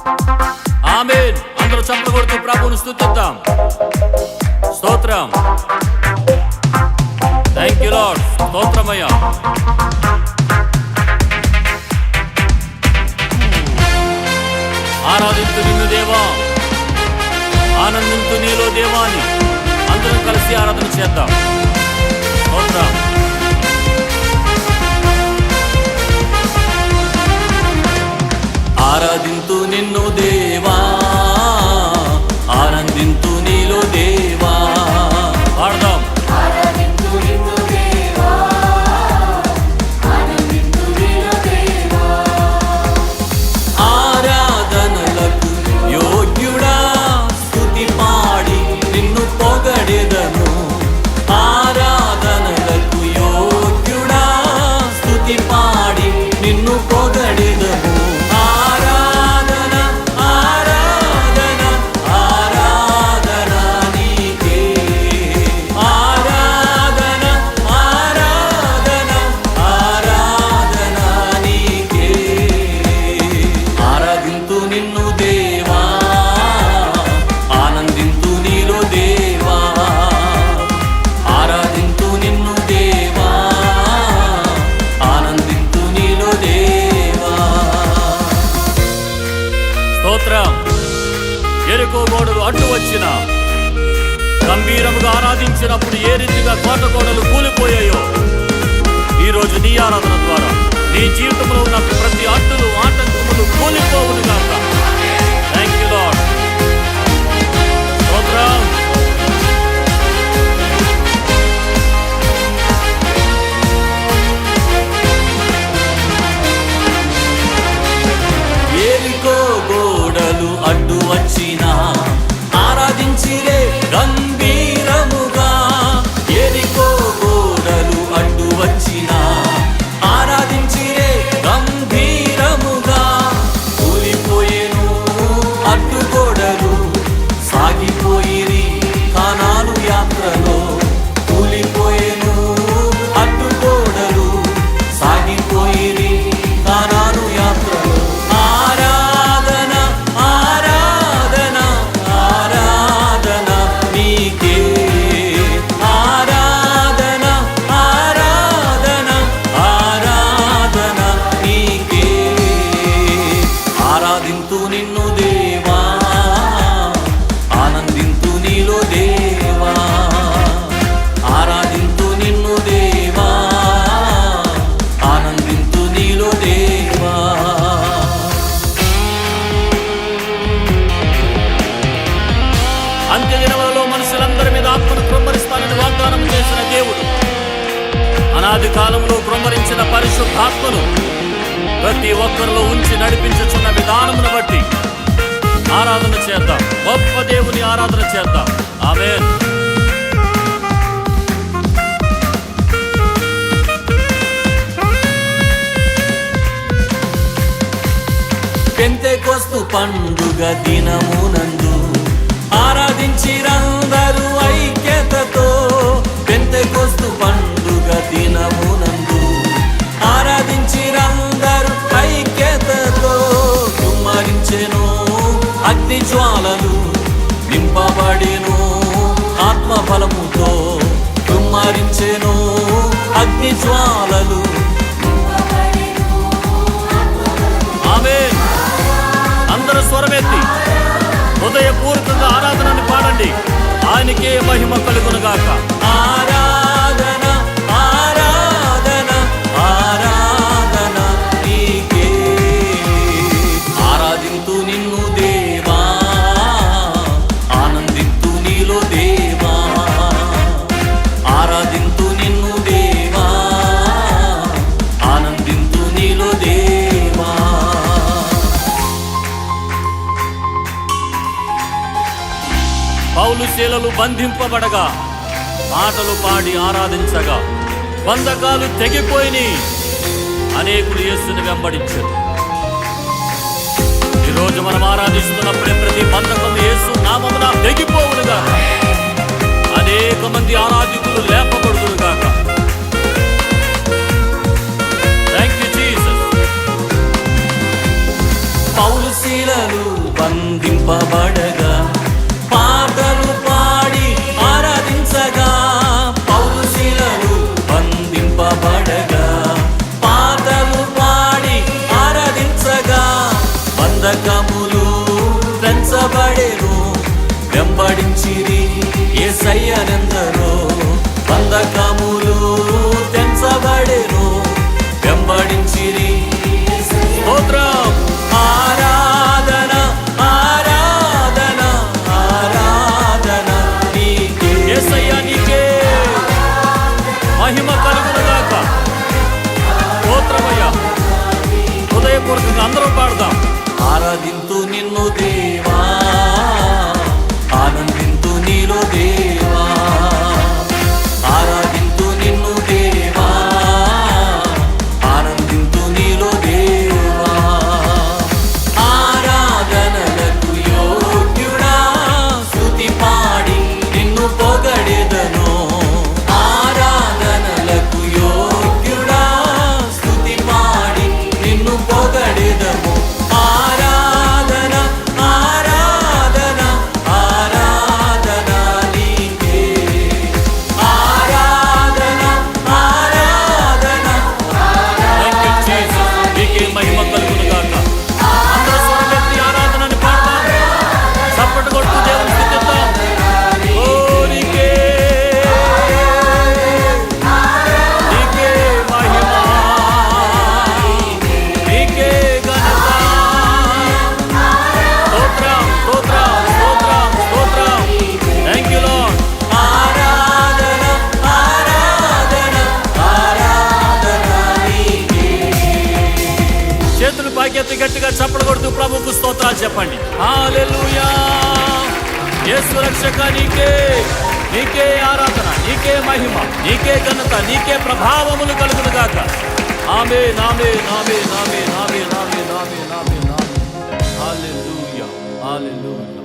ఆమేన్. అందరూ చప్పట్లు కొడుతూ ప్రభువును స్తుతిద్దాం. స్తోత్రం. Thank you lord. స్తోత్రమయ్యా. ఆరాధించు నిన్ను దేవా, ఆనందించు నీలో దేవాని అందరం కలిసి ఆరాధన చేద్దాం. స్తోత్రం. ఆరాధింతు నిన్ను దేవా, ఆనందింతు నీలో దేవా. పాడదాం. ఆరాధనలకు యోగ్యుడా, స్తుతి పాడి నిన్ను పొగడెదను. ఆరాధనలకు యోగ్యుడా, స్తుతి పాడి నిన్ను పొగడెదను. ఎరుకో గోడలు అడ్డు వచ్చిన గంభీరముగా ఆరాధించినప్పుడు ఏ రీతిగా కోట గోడలు కూలిపోయాయో, ఈరోజు నీ ఆరాధన ద్వారా నీ జీవితంలో ఉన్న ప్రతి అడ్డులు ఆటంకములు కూలిపోవును గాక. Thank you lord. స్తోత్రం. ఎరుకో గోడలు అడ్డు వచ్చిన ఆరాధించిరే గంభీరముగా. ఎరికో గోడలు అడ్డు వచ్చిన ఆరాధించిరే గంభీరముగా. కూలిపోయేను అడ్డు గోడలు, సాగిపోయిరి కానాను యాత్రలో. కూలిపోయేను అడ్డు గోడలు, సాగిపోయిరి కానాను యాత్రలో. ఆరాధింతు నిన్ను దేవా, ఆనందింతు నీలో దేవా. ఆరాధింతు నిన్ను దేవా, ఆనందింతు నీలో దేవా. అంత్యదినములలో మనుషులందరి మీద ఆత్మను కృమ్మరిస్తానని వాగ్దానం చేసిన దేవుడు, అనాది కాలంలో కృమ్మరించిన పరిశుద్ధాత్మను ప్రతి ఒక్కరిలో ఉంచి నడిపించుచున్న విధానమును బట్టి ఆరాధన చేద్దాం. గొప్ప దేవుని ఆరాధన చేద్దాం. ఆమేన్. పెంతెకొస్తు పండుగ దినమునందు ఆరాధించిరందరూ ఐక్యతతో. పెంతెకొస్తు పండుగ దినమునందు ఆరాధించిరందరూ ఐక్యతతో. కుమ్మరించెను అగ్ని జ్వాలలు, నింపబడెను ఆత్మబలముతో. కుమ్మరించెను అగ్ని జ్వాలలు. ఆమేన్. అందరూ స్వరమెత్తి హృదయపూర్వకంగా ఆరాధనని పాడండి. ఆయనకే మహిమ కలుగునుగాక. ఆరాధన ఆరాధన ఆరాధన నీకే. ఆరాధింతు నిన్ను దేవా, ఆనందింతు నీలో దేవా. ఆరాధింతు నిన్ను దేవా, ఆనందింతు నీలో దేవా. పౌలు శీలలు బంధింపబడగా పాటలు పాడి ఆరాధించగా బంధకాలు తెగిపోయిని. అనేకులు యేసుని వెంబడించారు. ఈరోజు మనం ఆరాధిస్తున్నప్పుడే ప్రతి బంధకం యేసు నామమున తెగిపోవునుగా. అనేక మంది ఆరాధికులు లేపబడుదురుగాక. Thank you Jesus. పౌలు శీలలు గట్టిగా చప్పట్లు కొడుతూ ప్రభువుకు స్తోత్రాలు చెప్పండి. హల్లెలూయా. యేసు రక్షక, నీకే ఆరాధన, నీకే మహిమ, నీకే ఘనత, నీకే ప్రభావములు కలుగును గాక. ఆమేన్, ఆమేన్, ఆమేన్, ఆమేన్, ఆమేన్, ఆమేన్, ఆమేన్, ఆమేన్. హల్లెలూయా, హల్లెలూయా.